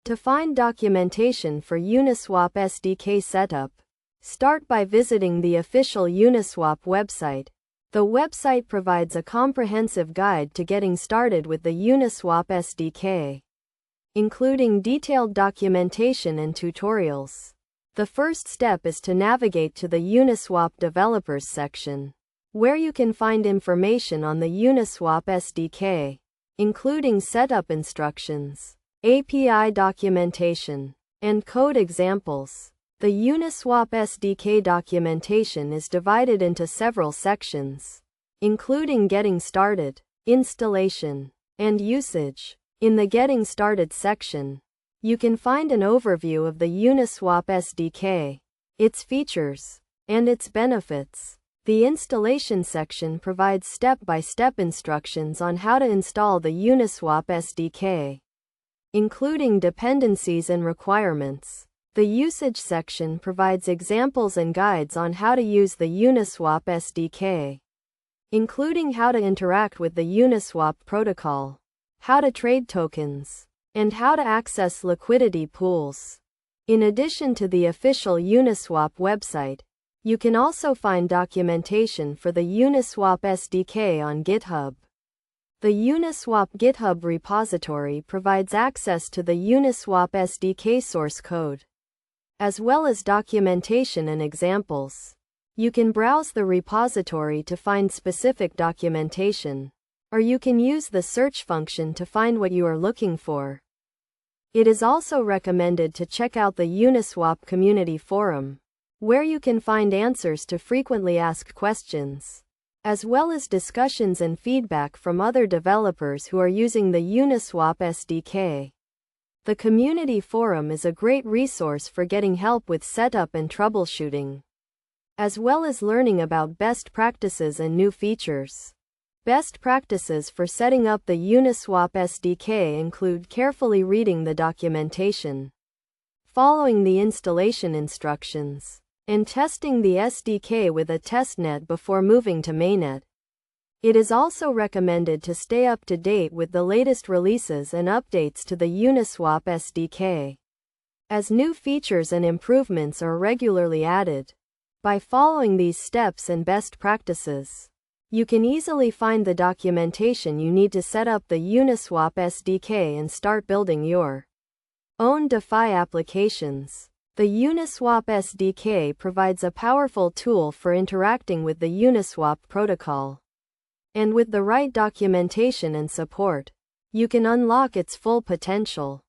To find documentation for Uniswap SDK setup, start by visiting the official Uniswap website. The website provides a comprehensive guide to getting started with the Uniswap SDK, including detailed documentation and tutorials. The first step is to navigate to the Uniswap Developers section, where you can find information on the Uniswap SDK, including setup instructions, API documentation, and code examples. The Uniswap SDK documentation is divided into several sections, including Getting Started, Installation, and Usage. In the Getting Started section, you can find an overview of the Uniswap SDK, its features, and its benefits. The Installation section provides step-by-step instructions on how to install the Uniswap SDK, including dependencies and requirements. The Usage section provides examples and guides on how to use the Uniswap SDK, including how to interact with the Uniswap protocol, how to trade tokens, and how to access liquidity pools. In addition to the official Uniswap website, you can also find documentation for the Uniswap SDK on GitHub. The Uniswap GitHub repository provides access to the Uniswap SDK source code, as well as documentation and examples. You can browse the repository to find specific documentation, or you can use the search function to find what you are looking for. It is also recommended to check out the Uniswap community forum, where you can find answers to frequently asked questions, as well as discussions and feedback from other developers who are using the Uniswap SDK. The community forum is a great resource for getting help with setup and troubleshooting, as well as learning about best practices and new features. Best practices for setting up the Uniswap SDK include carefully reading the documentation, following the installation instructions, and testing the SDK with a testnet before moving to mainnet. It is also recommended to stay up to date with the latest releases and updates to the Uniswap SDK, as new features and improvements are regularly added. By following these steps and best practices, you can easily find the documentation you need to set up the Uniswap SDK and start building your own DeFi applications. The Uniswap SDK provides a powerful tool for interacting with the Uniswap protocol, and with the right documentation and support, you can unlock its full potential.